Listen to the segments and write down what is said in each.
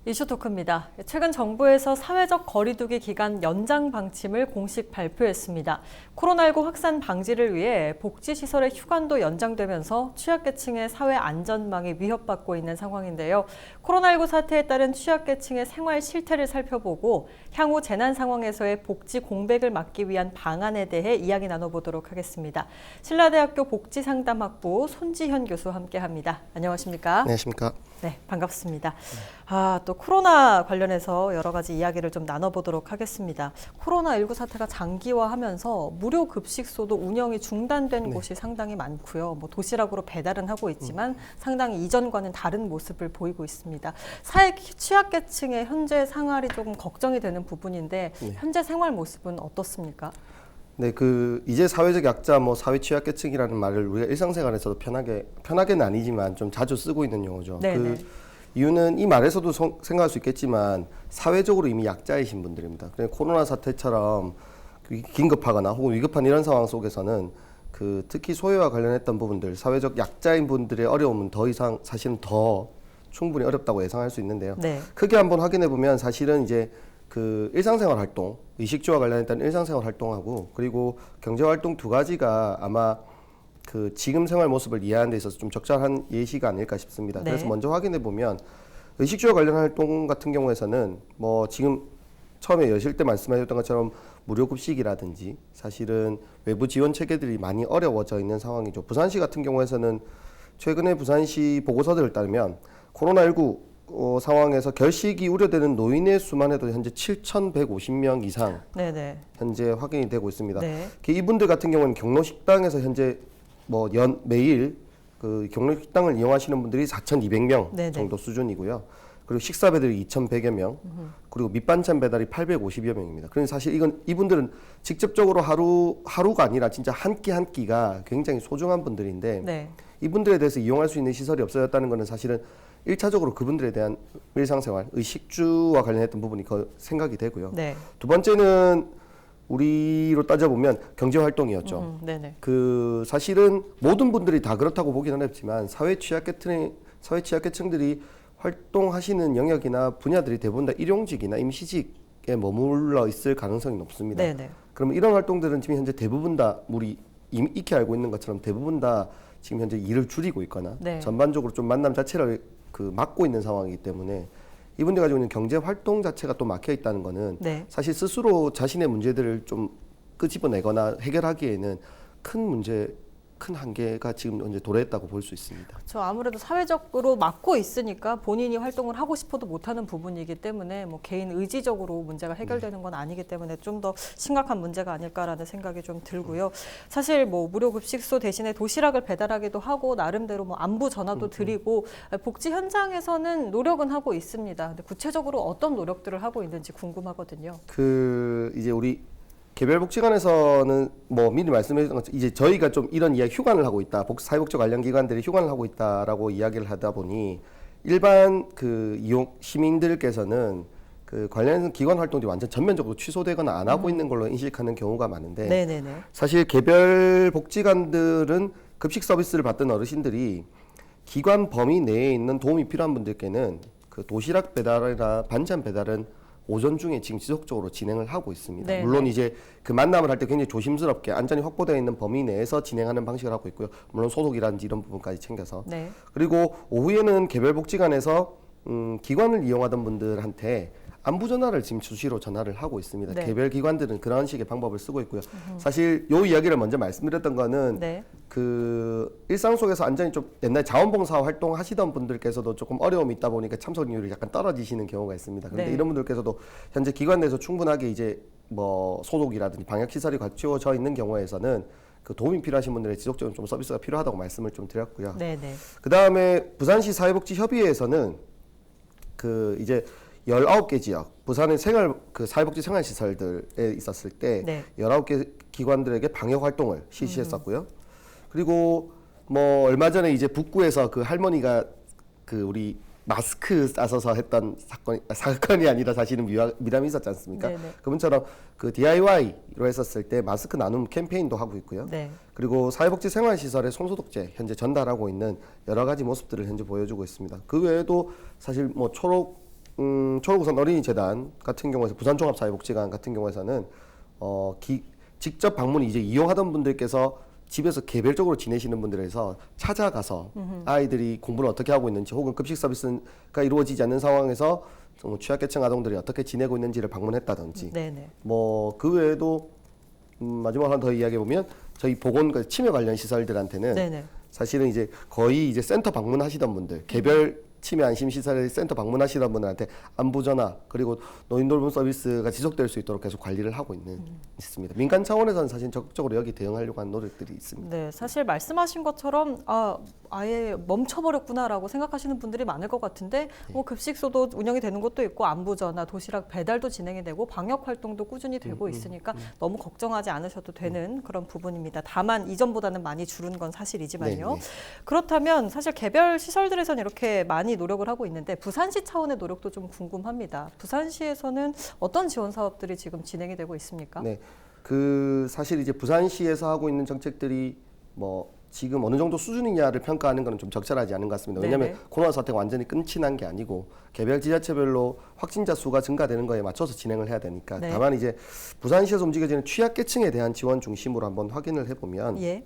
이슈토크입니다. 최근 정부에서 사회적 거리두기 기간 연장 방침을 공식 발표했습니다. 코로나19 확산 방지를 위해 복지시설의 휴관도 연장되면서 취약계층의 사회 안전망이 위협받고 있는 상황인데요. 코로나19 사태에 따른 취약계층의 생활 실태를 살펴보고 향후 재난 상황에서의 복지 공백을 막기 위한 방안에 대해 이야기 나눠보도록 하겠습니다. 신라대학교 복지상담학부 손지현 교수 함께합니다. 안녕하십니까? 안녕하십니까? 네, 반갑습니다. 또 코로나 관련해서 여러 가지 이야기를 좀 나눠보도록 하겠습니다. 코로나19 사태가 장기화하면서 무료 급식소도 운영이 중단된 곳이 상당히 많고요. 뭐 도시락으로 배달은 하고 있지만 상당히 이전과는 다른 모습을 보이고 있습니다. 사회 취약계층의 현재 생활이 조금 걱정이 되는 부분인데 현재 생활 모습은 어떻습니까? 네, 이제 사회적 약자, 사회 취약계층이라는 말을 우리가 일상생활에서도 편하게는 아니지만 좀 자주 쓰고 있는 용어죠. 네네. 이유는 이 말에서도 생각할 수 있겠지만 사회적으로 이미 약자이신 분들입니다. 그래서 코로나 사태처럼 긴급하거나 혹은 위급한 이런 상황 속에서는 특히 소외와 관련했던 부분들, 사회적 약자인 분들의 어려움은 더 이상 사실은 더 충분히 어렵다고 예상할 수 있는데요. 네. 크게 한번 확인해 보면 사실은 이제 일상생활 활동, 의식주와 관련했던 일상생활 활동하고 그리고 경제활동 두 가지가 아마 지금 생활 모습을 이해하는 데 있어서 좀 적절한 예시가 아닐까 싶습니다. 네. 그래서 먼저 확인해 보면 의식주와 관련 활동 같은 경우에서는 지금 처음에 여실 때 말씀하셨던 것처럼 무료급식이라든지 사실은 외부 지원 체계들이 많이 어려워져 있는 상황이죠. 부산시 같은 경우에서는 최근에 부산시 보고서들을 따르면 코로나19 상황에서 결식이 우려되는 노인의 수만 해도 현재 7,150명 이상 네네. 현재 확인이 되고 있습니다. 네. 이분들 같은 경우는 경로식당에서 현재 매일 경로식당을 이용하시는 분들이 4,200명 네네. 정도 수준이고요. 그리고 식사 배달이 2,100여 명, 그리고 밑반찬 배달이 850여 명입니다. 그러니 사실 이분들은 직접적으로 하루가 아니라 진짜 한 끼 한 끼가 굉장히 소중한 분들인데 네. 이분들에 대해서 이용할 수 있는 시설이 없어졌다는 것은 사실은 1차적으로 그분들에 대한 일상생활, 의식주와 관련했던 부분이 생각이 되고요. 네. 두 번째는 우리로 따져보면 경제활동이었죠. 네네. 사실은 모든 분들이 다 그렇다고 보기는 어렵지만 사회 취약계층들이 활동하시는 영역이나 분야들이 대부분 다 일용직이나 임시직에 머물러 있을 가능성이 높습니다. 네네. 그러면 이런 활동들은 지금 현재 대부분 다 우리 익히 알고 있는 것처럼 대부분 다 지금 현재 일을 줄이고 있거나 네. 전반적으로 좀 만남 자체를 막고 있는 상황이기 때문에 이분들 가지고 있는 경제 활동 자체가 또 막혀 있다는 거는 네. 사실 스스로 자신의 문제들을 좀 끄집어내거나 해결하기에는 큰 한계가 지금 현재 도래했다고 볼 수 있습니다. 그렇죠. 아무래도 사회적으로 막고 있으니까 본인이 활동을 하고 싶어도 못하는 부분이기 때문에 개인 의지적으로 문제가 해결되는 건 아니기 때문에 좀 더 심각한 문제가 아닐까라는 생각이 좀 들고요. 사실 무료 급식소 대신에 도시락을 배달하기도 하고 나름대로 안부 전화도 드리고 복지 현장에서는 노력은 하고 있습니다. 근데 구체적으로 어떤 노력들을 하고 있는지 궁금하거든요. 이제 우리 개별복지관에서는 미리 말씀해주셨던 것처럼 이제 저희가 좀 이런 이야기 휴관을 하고 있다. 사회복지 관련 기관들이 휴관을 하고 있다라고 이야기를 하다 보니 일반 시민들께서는 관련 기관 활동들이 완전 전면적으로 취소되거나 안 하고 있는 걸로 인식하는 경우가 많은데 네네네. 사실 개별복지관들은 급식 서비스를 받던 어르신들이 기관 범위 내에 있는 도움이 필요한 분들께는 도시락 배달이나 반찬 배달은 오전 중에 지금 지속적으로 진행을 하고 있습니다. 네네. 물론 이제 만남을 할 때 굉장히 조심스럽게 안전이 확보되어 있는 범위 내에서 진행하는 방식을 하고 있고요. 물론 소독이라든지 이런 부분까지 챙겨서. 네. 그리고 오후에는 개별복지관에서 기관을 이용하던 분들한테 안부 전화를 지금 수시로 전화를 하고 있습니다. 네. 개별 기관들은 그런 식의 방법을 쓰고 있고요. 사실 요 이야기를 먼저 말씀드렸던 거는 네. 일상 속에서 안전히 좀 옛날 자원봉사 활동하시던 분들께서도 조금 어려움이 있다 보니까 참석률이 약간 떨어지시는 경우가 있습니다. 그런데 네. 이런 분들께서도 현재 기관 내에서 충분하게 이제 소독이라든지 방역 시설이 갖추어져 있는 경우에서는 도움이 필요하신 분들의 지속적인 좀 서비스가 필요하다고 말씀을 좀 드렸고요. 네네. 그 다음에 부산시 사회복지협의회에서는 이제 19개 지역, 부산의 사회복지 생활시설들에 있었을 때 네. 19개 기관들에게 방역 활동을 실시했었고요. 그리고 얼마 전에 이제 북구에서 할머니가 우리 마스크 싸서서 했던 사건이 아니라 사실은 미담이 있었지 않습니까? 네네. 그분처럼 DIY로 했었을 때 마스크 나눔 캠페인도 하고 있고요. 네. 그리고 사회복지 생활시설에 손소독제 현재 전달하고 있는 여러 가지 모습들을 현재 보여주고 있습니다. 그 외에도 사실 초록 초록우선 어린이재단 같은 경우에서 부산종합사회복지관 같은 경우에서는 직접 방문 이제 이용하던 분들께서 집에서 개별적으로 지내시는 분들에서 찾아가서 아이들이 공부를 어떻게 하고 있는지 혹은 급식 서비스가 이루어지지 않는 상황에서 취약계층 아동들이 어떻게 지내고 있는지를 방문했다든지 네네. 뭐 그 외에도 마지막 하나 더 이야기해 보면 저희 보건 치매 관련 시설들한테는 네네. 사실은 이제 거의 이제 센터 방문하시던 분들 개별 치매 안심 시설 센터 방문하시던 분들한테 안부 전화 그리고 노인 돌봄 서비스가 지속될 수 있도록 계속 관리를 하고 있습니다. 민간 차원에서는 사실 적극적으로 여기 대응하려고 하는 노력들이 있습니다. 네, 사실 말씀하신 것처럼 아예 멈춰버렸구나라고 생각하시는 분들이 많을 것 같은데 뭐 급식소도 운영이 되는 것도 있고 안부 전화, 도시락 배달도 진행이 되고 방역 활동도 꾸준히 되고 있으니까 너무 걱정하지 않으셔도 되는 그런 부분입니다. 다만 이전보다는 많이 줄은 건 사실이지만요. 네네. 그렇다면 사실 개별 시설들에서는 이렇게 많이 노력을 하고 있는데 부산시 차원의 노력도 좀 궁금합니다. 부산시에서는 어떤 지원 사업들이 지금 진행이 되고 있습니까? 네, 사실 이제 부산시에서 하고 있는 정책들이 뭐 지금 어느 정도 수준이냐를 평가하는 것은 좀 적절하지 않은 것 같습니다. 왜냐하면 네네. 코로나 사태가 완전히 끝이 난 게 아니고 개별 지자체별로 확진자 수가 증가되는 거에 맞춰서 진행을 해야 되니까 네. 다만 이제 부산시에서 움직여지는 취약계층에 대한 지원 중심으로 한번 확인을 해보면 예.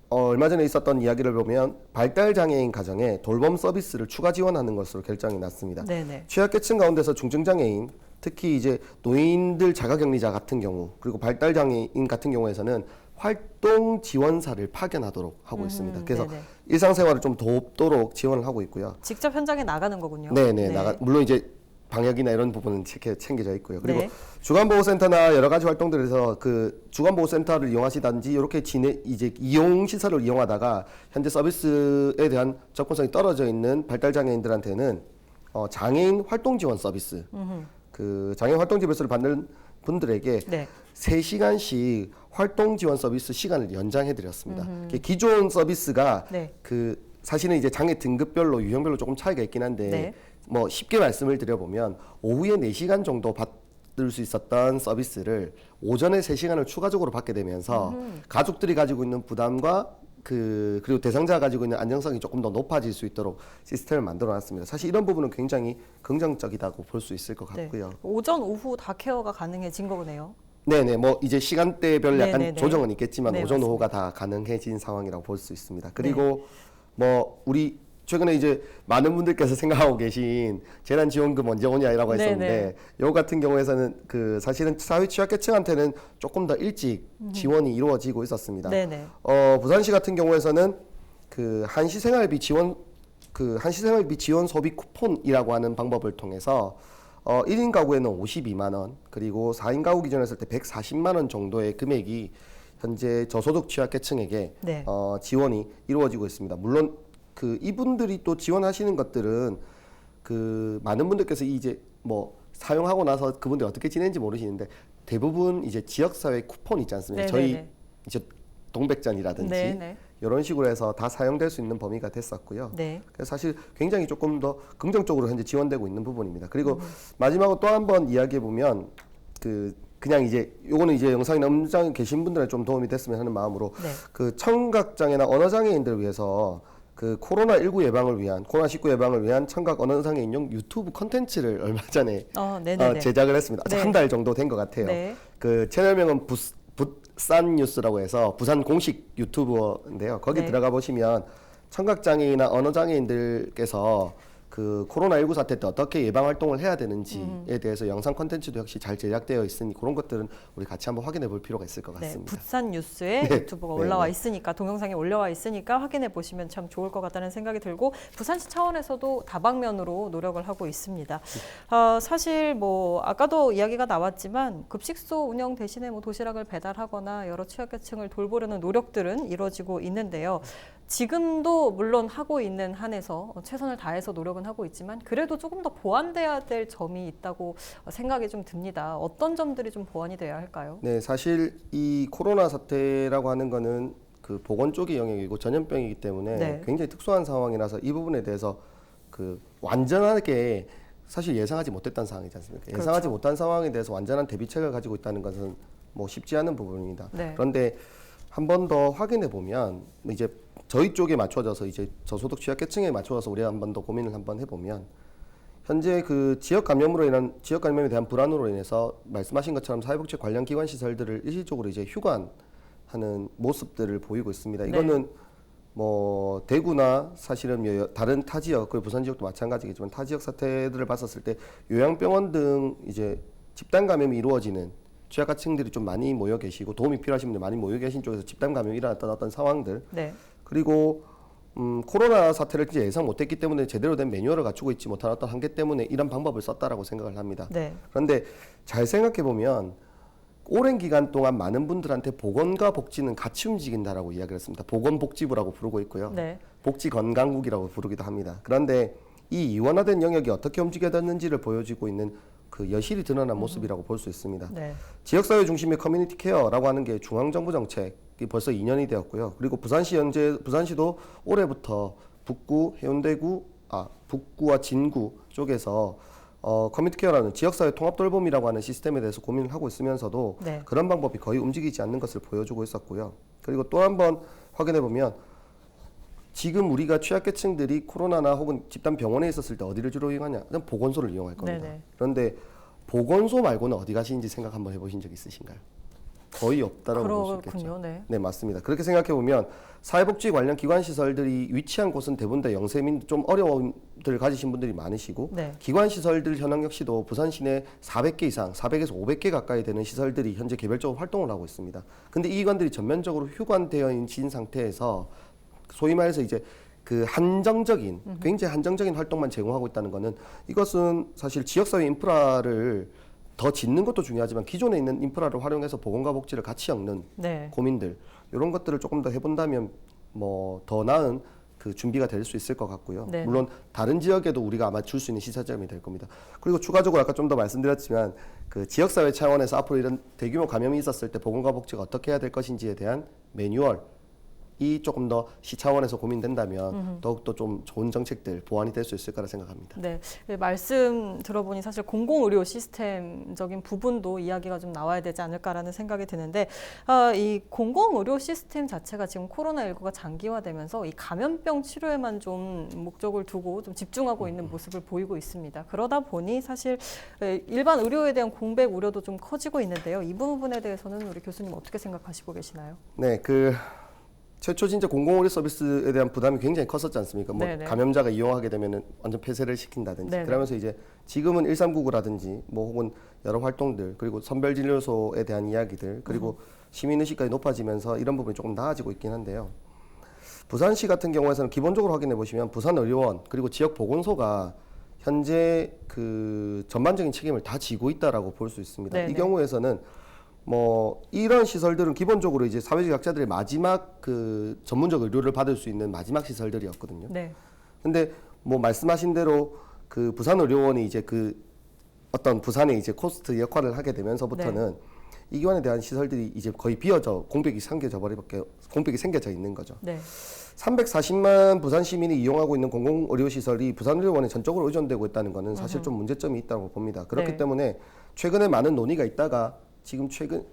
얼마 전에 있었던 이야기를 보면 발달 장애인 가정에 돌봄 서비스를 추가 지원하는 것으로 결정이 났습니다. 네네. 취약계층 가운데서 중증 장애인, 특히 이제 노인들 자가격리자 같은 경우, 그리고 발달 장애인 같은 경우에서는 활동 지원사를 파견하도록 하고 있습니다. 그래서 네네. 일상생활을 좀 돕도록 지원을 하고 있고요. 직접 현장에 나가는 거군요. 네네. 물론 이제 방역이나 이런 부분은 챙겨져 있고요. 그리고 네. 주간보호센터나 여러 가지 활동들에서 그 주간보호센터를 이용하시든지 이렇게 이제 이용 시설을 이용하다가 현재 서비스에 대한 접근성이 떨어져 있는 발달 장애인들한테는 장애인 활동 지원 서비스, 그 장애인 활동 서비스를 받는 분들에게 네. 3시간씩 활동 지원 서비스 시간을 연장해 드렸습니다. 기존 서비스가 네. 사실은 이제 장애 등급별로 유형별로 조금 차이가 있긴 한데 네. 뭐 쉽게 말씀을 드려보면 오후에 4시간 정도 받을 수 있었던 서비스를 오전에 3시간을 추가적으로 받게 되면서 가족들이 가지고 있는 부담과 그리고 대상자가 가지고 있는 안정성이 조금 더 높아질 수 있도록 시스템을 만들어 놨습니다. 사실 이런 부분은 굉장히 긍정적이라고 볼 수 있을 것 같고요. 네. 오전, 오후 다 케어가 가능해진 거네요. 네네, 뭐 이제 시간대별 약간 네네네. 조정은 있겠지만 네, 오전, 맞습니다. 오후가 다 가능해진 상황이라고 볼 수 있습니다. 그리고 뭐 우리 최근에 이제 많은 분들께서 생각하고 계신 재난지원금 언제 오냐라고 했었는데 네네. 요 같은 경우에서는 사실은 사회 취약계층한테는 조금 더 일찍 지원이 이루어지고 있었습니다. 네네. 부산시 같은 경우에서는 한시생활비 지원 소비 쿠폰이라고 하는 방법을 통해서 1인 가구에는 52만 원, 그리고 4인 가구 기준으로 했을 때 140만 원 정도의 금액이 현재 저소득 취약계층에게 네. 지원이 이루어지고 있습니다. 물론 이분들이 또 지원하시는 것들은 많은 분들께서 이제 뭐 사용하고 나서 그분들이 어떻게 지내는지 모르시는데 대부분 이제 지역사회 쿠폰 있지 않습니까? 네네네. 저희 이제 동백전이라든지 네네. 이런 식으로 해서 다 사용될 수 있는 범위가 됐었고요. 네. 그래서 사실 굉장히 조금 더 긍정적으로 현재 지원되고 있는 부분입니다. 그리고 마지막으로 또 한 번 이야기해 보면 그냥 이제 요거는 이제 영상이나 음장에 계신 분들에 좀 도움이 됐으면 하는 마음으로 네. 청각장애나 언어장애인들을 위해서 코로나19 예방을 위한 청각 언어장애인용 유튜브 컨텐츠를 얼마 전에 네네네. 제작을 했습니다. 네. 한 달 정도 된 것 같아요. 네. 채널명은 부산 뉴스라고 해서 부산 공식 유튜버인데요. 거기 네. 들어가 보시면 청각장애인이나 언어장애인들께서 코로나19 사태 때 어떻게 예방 활동을 해야 되는지에 대해서 영상 콘텐츠도 역시 잘 제작되어 있으니 그런 것들은 우리 같이 한번 확인해 볼 필요가 있을 것 네, 같습니다. 부산 뉴스에 네. 유튜브가 네, 올라와 네. 있으니까 동영상이 올라와 있으니까 확인해 보시면 참 좋을 것 같다는 생각이 들고 부산시 차원에서도 다방면으로 노력을 하고 있습니다. 사실 뭐 아까도 이야기가 나왔지만 급식소 운영 대신에 뭐 도시락을 배달하거나 여러 취약계층을 돌보려는 노력들은 이루어지고 있는데요. 지금도 물론 하고 있는 한에서 최선을 다해서 노력은 하고 있지만 그래도 조금 더 보완돼야 될 점이 있다고 생각이 좀 듭니다. 어떤 점들이 좀 보완이 돼야 할까요? 네, 사실 이 코로나 사태라고 하는 거는 보건 쪽의 영역이고 전염병이기 때문에 네. 굉장히 특수한 상황이라서 이 부분에 대해서 완전하게 사실 예상하지 못했던 상황이지 않습니까? 그렇죠. 예상하지 못한 상황에 대해서 완전한 대비책을 가지고 있다는 것은 뭐 쉽지 않은 부분입니다. 네. 그런데 한 번 더 확인해 보면 이제 저희 쪽에 맞춰져서 이제 저소득 취약계층에 맞춰서 우리가 한 번 더 고민을 한번 해보면 현재 그 지역 감염에 대한 불안으로 인해서 말씀하신 것처럼 사회복지 관련 기관 시설들을 일시적으로 이제 휴관하는 모습들을 보이고 있습니다. 이거는 뭐 대구나 사실은 다른 타 지역, 그리고 부산 지역도 마찬가지겠지만 타 지역 사태들을 봤었을 때 요양병원 등 이제 집단 감염이 이루어지는 취약계층들이 좀 많이 모여 계시고 도움이 필요하신 분들 많이 모여 계신 쪽에서 집단 감염이 일어났던 어떤 상황들, 그리고 코로나 사태를 이제 예상 못했기 때문에 제대로 된 매뉴얼을 갖추고 있지 못한 어떤 한계 때문에 이런 방법을 썼다라고 생각을 합니다. 그런데 잘 생각해 보면 오랜 기간 동안 많은 분들한테 보건과 복지는 같이 움직인다라고 이야기를 했습니다. 보건복지부라고 부르고 있고요. 복지건강국이라고 부르기도 합니다. 그런데 이 이원화된 영역이 어떻게 움직여졌는지를 보여주고 있는 그 여실히 드러난 모습이라고 볼 수 있습니다. 지역사회 중심의 커뮤니티 케어라고 하는 게 중앙정부 정책이 벌써 2년이 되었고요. 그리고 부산시도 올해부터 북구와 진구 쪽에서 커뮤니티 케어라는 지역사회 통합 돌봄이라고 하는 시스템에 대해서 고민을 하고 있으면서도 그런 방법이 거의 움직이지 않는 것을 보여주고 있었고요. 그리고 또 한번 확인해 보면 지금 우리가 취약계층들이 코로나나 혹은 집단 병원에 있었을 때 어디를 주로 이용하냐? 그냥 보건소를 이용할 겁니다. 그런데 보건소 말고는 어디 가시는지 생각 한번 해보신 적 있으신가요? 거의 없다라고 볼 수 있겠죠. 네, 맞습니다. 그렇게 생각해 보면 사회복지 관련 기관 시설들이 위치한 곳은 대부분 다 영세민 좀 어려움들을 가지신 분들이 많으시고 기관 시설들 현황 역시도 부산 시내 400개 이상, 400에서 500개 가까이 되는 시설들이 현재 개별적으로 활동을 하고 있습니다. 근데 이 기관들이 전면적으로 휴관되어 있는 상태에서 소위 말해서 이제 그 굉장히 한정적인 활동만 제공하고 있다는 것은 이것은 사실 지역사회 인프라를 더 짓는 것도 중요하지만 기존에 있는 인프라를 활용해서 보건과 복지를 같이 엮는 고민들, 이런 것들을 조금 더 해본다면 뭐 더 나은 그 준비가 될 수 있을 것 같고요. 물론 다른 지역에도 우리가 아마 줄 수 있는 시사점이 될 겁니다. 그리고 추가적으로 아까 좀 더 말씀드렸지만 그 지역사회 차원에서 앞으로 이런 대규모 감염이 있었을 때 보건과 복지가 어떻게 해야 될 것인지에 대한 매뉴얼, 이 조금 더 시 차원에서 고민된다면 더욱더 좀 좋은 정책들 보완이 될 수 있을 거라 생각합니다. 말씀 들어보니 사실 공공의료 시스템적인 부분도 이야기가 좀 나와야 되지 않을까라는 생각이 드는데 이 공공의료 시스템 자체가 지금 코로나19가 장기화되면서 이 감염병 치료에만 좀 목적을 두고 좀 집중하고 있는 모습을 보이고 있습니다. 그러다 보니 사실 일반 의료에 대한 공백 우려도 좀 커지고 있는데요. 이 부분에 대해서는 우리 교수님 어떻게 생각하시고 계시나요? 최초 진짜 공공의료 서비스에 대한 부담이 굉장히 컸었지 않습니까? 뭐 감염자가 이용하게 되면은 완전 폐쇄를 시킨다든지. 그러면서 이제 지금은 1399라든지 뭐 혹은 여러 활동들, 그리고 선별진료소에 대한 이야기들, 그리고 시민의식까지 높아지면서 이런 부분이 조금 나아지고 있긴 한데요. 부산시 같은 경우에서는 기본적으로 확인해 보시면 부산의료원 그리고 지역보건소가 현재 그 전반적인 책임을 다 지고 있다라고 볼 수 있습니다. 이 경우에서는 뭐 이런 시설들은 기본적으로 이제 사회적 약자들의 마지막 그 전문적 의료를 받을 수 있는 마지막 시설들이었거든요. 근데 뭐 말씀하신 대로 그 부산의료원이 이제 그 어떤 부산의 이제 코스트 역할을 하게 되면서부터는 이 기관에 대한 시설들이 이제 거의 공백이 생겨져 있는 거죠. 340만 부산 시민이 이용하고 있는 공공의료시설이 부산의료원에 전적으로 의존되고 있다는 것은 사실 좀 문제점이 있다고 봅니다. 그렇기 때문에 최근에 많은 논의가 있다가 지금 지금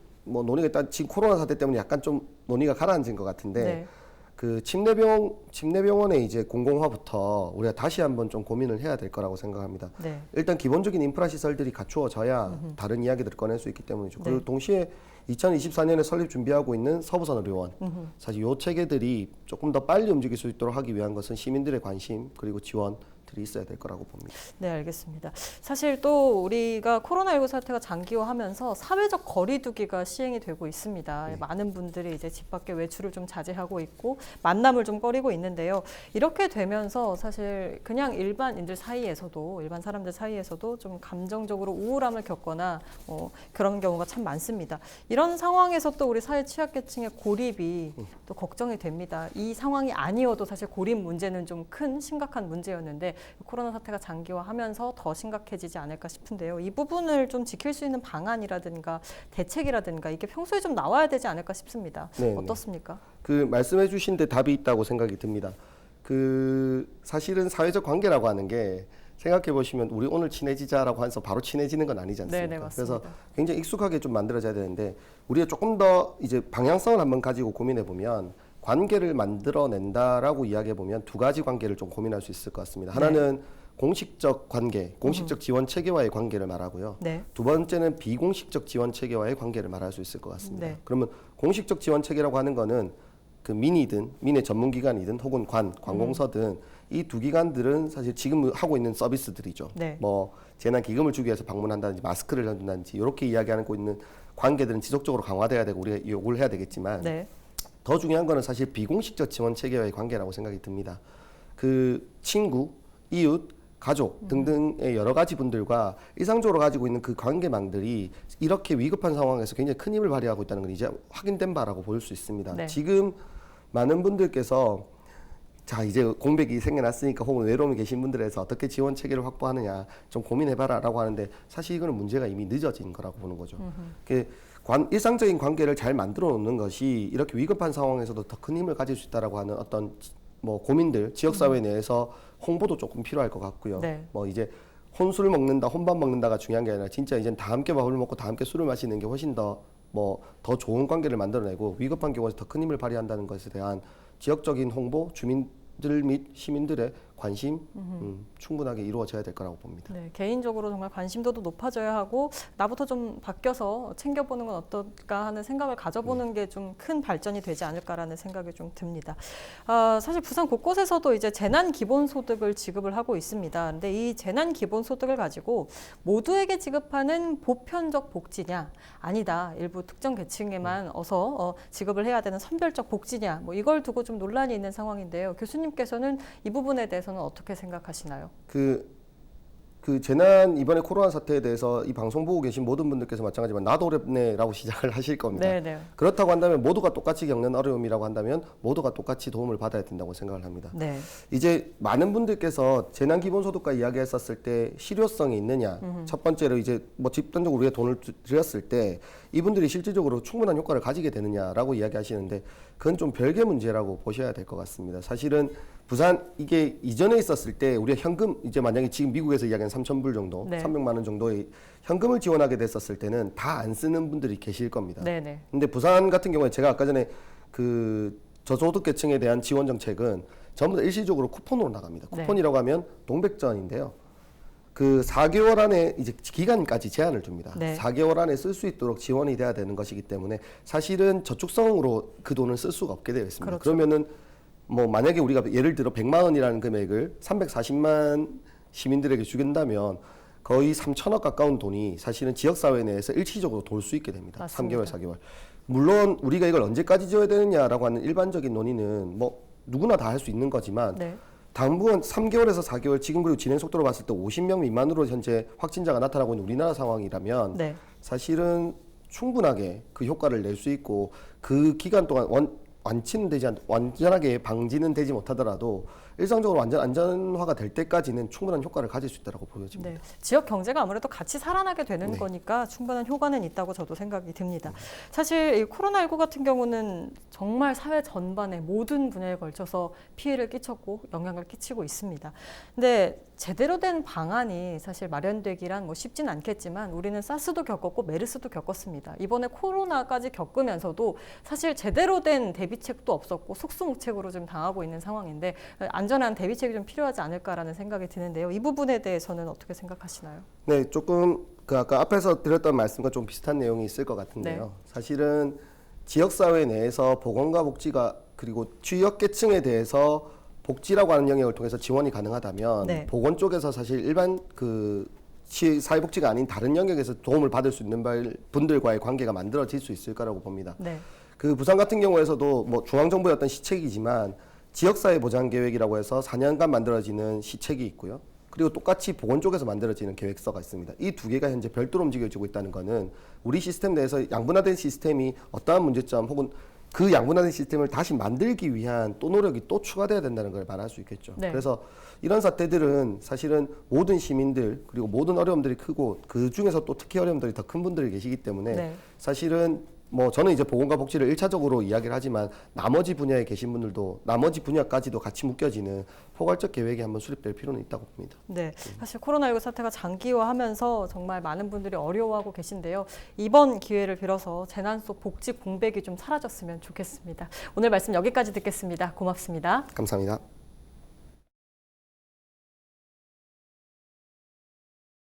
코로나 사태 때문에 약간 좀 논의가 가라앉은 것 같은데 그 침례병원의 이제 공공화부터 우리가 다시 한번 좀 고민을 해야 될 거라고 생각합니다. 일단 기본적인 인프라 시설들이 갖추어져야 다른 이야기들을 꺼낼 수 있기 때문이죠. 그리고 동시에 2024년에 설립 준비하고 있는 서부산의료원, 사실 이 체계들이 조금 더 빨리 움직일 수 있도록 하기 위한 것은 시민들의 관심 그리고 지원들이 있어야 될 거라고 봅니다. 알겠습니다. 사실 또 우리가 코로나19 사태가 장기화하면서 사회적 거리두기가 시행이 되고 있습니다. 많은 분들이 이제 집 밖에 외출을 좀 자제하고 있고 만남을 좀 꺼리고 있는데요. 이렇게 되면서 사실 그냥 일반 사람들 사이에서도 좀 감정적으로 우울함을 겪거나 그런 경우가 참 많습니다. 이런 상황에서 또 우리 사회 취약계층의 고립이 또 걱정이 됩니다. 이 상황이 아니어도 사실 고립 문제는 좀 큰 심각한 문제였는데 코로나 사태가 장기화하면서 더 심각해지지 않을까 싶은데요. 이 부분을 좀 지킬 수 있는 방안이라든가 대책이라든가 이게 평소에 좀 나와야 되지 않을까 싶습니다. 어떻습니까? 그 말씀해 주신 데 답이 있다고 생각이 듭니다. 사실은 사회적 관계라고 하는 게 생각해 보시면 우리 오늘 친해지자라고 해서 바로 친해지는 건 아니지 않습니까? 네네, 맞습니다. 그래서 굉장히 익숙하게 좀 만들어져야 되는데 우리가 조금 더 이제 방향성을 한번 가지고 고민해 보면 관계를 만들어낸다라고 이야기해 보면 두 가지 관계를 좀 고민할 수 있을 것 같습니다. 하나는 공식적 관계, 공식적 지원 체계와의 관계를 말하고요. 네. 두 번째는 비공식적 지원 체계와의 관계를 말할 수 있을 것 같습니다. 네. 그러면 공식적 지원 체계라고 하는 거는 그 민이든 민의 전문기관이든 혹은 관공서든 이 두 기관들은 사실 지금 하고 있는 서비스들이죠. 네. 뭐 재난 기금을 주기 위해서 방문한다든지 마스크를 해준다든지 이렇게 이야기하고 있는 관계들은 지속적으로 강화돼야 되고 우리가 요구를 해야 되겠지만 네. 더 중요한 거는 사실 비공식적 지원 체계와의 관계라고 생각이 듭니다. 그 친구, 이웃, 가족 등등의 여러 가지 분들과 일상적으로 가지고 있는 그 관계망들이 이렇게 위급한 상황에서 굉장히 큰 힘을 발휘하고 있다는 건 이제 확인된 바라고 볼 수 있습니다. 네. 지금 많은 분들께서 자 이제 공백이 생겨났으니까 혹은 외로움이 계신 분들에서 어떻게 지원 체계를 확보하느냐 좀 고민해봐라라고 하는데 사실 이거는 문제가 이미 늦어진 거라고 보는 거죠. 일상적인 관계를 잘 만들어 놓는 것이 이렇게 위급한 상황에서도 더 큰 힘을 가질 수 있다라고 하는 어떤 뭐 고민들 지역 사회 내에서 홍보도 조금 필요할 것 같고요. 네. 뭐 이제 혼술 먹는다, 혼밥 먹는다가 중요한 게 아니라 진짜 이제 다 함께 밥을 먹고 다 함께 술을 마시는 게 훨씬 더 더 좋은 관계를 만들어내고 위급한 경우에서 더 큰 힘을 발휘한다는 것에 대한 지역적인 홍보, 주민들 및 시민들의 관심 충분하게 이루어져야 될 거라고 봅니다. 네, 개인적으로 정말 관심도도 높아져야 하고 나부터 좀 바뀌어서 챙겨보는 건 어떨까 하는 생각을 가져보는 게 좀 큰 발전이 되지 않을까라는 생각이 좀 듭니다. 사실 부산 곳곳에서도 이제 재난 기본소득을 지급을 하고 있습니다. 근데 이 재난 기본소득을 가지고 모두에게 지급하는 보편적 복지냐 아니다 일부 특정 계층에만 어서 지급을 해야 되는 선별적 복지냐 뭐 이걸 두고 좀 논란이 있는 상황인데요. 교수님께서는 이 부분에 대해서는 어떻게 생각하시나요? 그 재난 이번에 코로나 사태에 대해서 이 방송 보고 계신 모든 분들께서 마찬가지지만 나도 어렵네라고 시작을 하실 겁니다. 네네. 그렇다고 한다면 모두가 똑같이 겪는 어려움이라고 한다면 모두가 똑같이 도움을 받아야 된다고 생각을 합니다. 네. 이제 많은 분들께서 재난 기본소득과 이야기했었을 때 실효성이 있느냐 첫 번째로 이제 뭐 집단적으로 우리가 돈을 드렸을 때 이분들이 실질적으로 충분한 효과를 가지게 되느냐라고 이야기하시는데 그건 좀 별개 문제라고 보셔야 될 것 같습니다. 사실은 부산 이게 이전에 있었을 때 우리가 현금 이제 만약에 지금 미국에서 이야기하는 3,000불 정도, 네. 300만 원 정도의 현금을 지원하게 됐었을 때는 다 안 쓰는 분들이 계실 겁니다. 네네. 근데 부산 같은 경우에 제가 아까 전에 그 저소득 계층에 대한 지원 정책은 전부 다 일시적으로 쿠폰으로 나갑니다. 네. 쿠폰이라고 하면 동백전인데요. 그 4개월 안에 이제 기간까지 제한을 줍니다. 네. 4개월 안에 쓸 수 있도록 지원이 돼야 되는 것이기 때문에 사실은 저축성으로 그 돈을 쓸 수가 없게 되어 있습니다. 그렇죠. 그러면은 뭐 만약에 우리가 예를 들어 100만 원이라는 금액을 340만 시민들에게 주긴다면 거의 3천억 가까운 돈이 사실은 지역사회 내에서 일시적으로 돌 수 있게 됩니다. 맞습니다. 3개월, 4개월. 물론 우리가 이걸 언제까지 지어야 되느냐라고 하는 일반적인 논의는 뭐 누구나 다 할 수 있는 거지만 네. 당분간 3개월에서 4개월 지금 그리고 진행 속도로 봤을 때 50명 미만으로 현재 확진자가 나타나고 있는 우리나라 상황이라면 네. 사실은 충분하게 그 효과를 낼 수 있고 그 기간 동안 완전하게 방지는 되지 못하더라도 일상적으로 완전 안전화가 될 때까지는 충분한 효과를 가질 수 있다고 보여집니다. 네. 지역 경제가 아무래도 같이 살아나게 되는 네. 거니까 충분한 효과는 있다고 저도 생각이 듭니다. 사실 이 코로나19 같은 경우는 정말 사회 전반에 모든 분야에 걸쳐서 피해를 끼쳤고 영향을 끼치고 있습니다. 근데 제대로 된 방안이 사실 마련되기란 뭐 쉽진 않겠지만 우리는 사스도 겪었고 메르스도 겪었습니다. 이번에 코로나까지 겪으면서도 사실 제대로 된 대비책도 없었고 속수무책으로 좀 당하고 있는 상황인데 안전한 대비책이 좀 필요하지 않을까라는 생각이 드는데요. 이 부분에 대해서는 어떻게 생각하시나요? 네, 조금 그 아까 앞에서 드렸던 말씀과 좀 비슷한 내용이 있을 것 같은데요. 네. 사실은 지역사회 내에서 보건과 복지가 그리고 취약계층에 대해서 복지라고 하는 영역을 통해서 지원이 가능하다면 네. 보건 쪽에서 사실 일반 그 사회복지가 아닌 다른 영역에서 도움을 받을 수 있는 분들과의 관계가 만들어질 수 있을 거라고 봅니다. 네. 그 부산 같은 경우에서도 뭐 중앙정부의 어떤 시책이지만 지역사회보장계획이라고 해서 4년간 만들어지는 시책이 있고요. 그리고 똑같이 보건 쪽에서 만들어지는 계획서가 있습니다. 이 두 개가 현재 별도로 움직여지고 있다는 것은 우리 시스템 내에서 양분화된 시스템이 어떠한 문제점 혹은 그 양분화된 시스템을 다시 만들기 위한 또 노력이 또 추가돼야 된다는 걸 말할 수 있겠죠. 네. 그래서 이런 사태들은 사실은 모든 시민들 그리고 모든 어려움들이 크고 그 중에서 또 특히 어려움들이 더 큰 분들이 계시기 때문에 네. 사실은 뭐 저는 이제 보건과 복지를 1차적으로 이야기를 하지만 나머지 분야에 계신 분들도 나머지 분야까지도 같이 묶여지는 포괄적 계획이 한번 수립될 필요는 있다고 봅니다. 네, 사실 코로나19 사태가 장기화하면서 정말 많은 분들이 어려워하고 계신데요. 이번 기회를 빌어서 재난 속 복지 공백이 좀 사라졌으면 좋겠습니다. 오늘 말씀 여기까지 듣겠습니다. 고맙습니다. 감사합니다.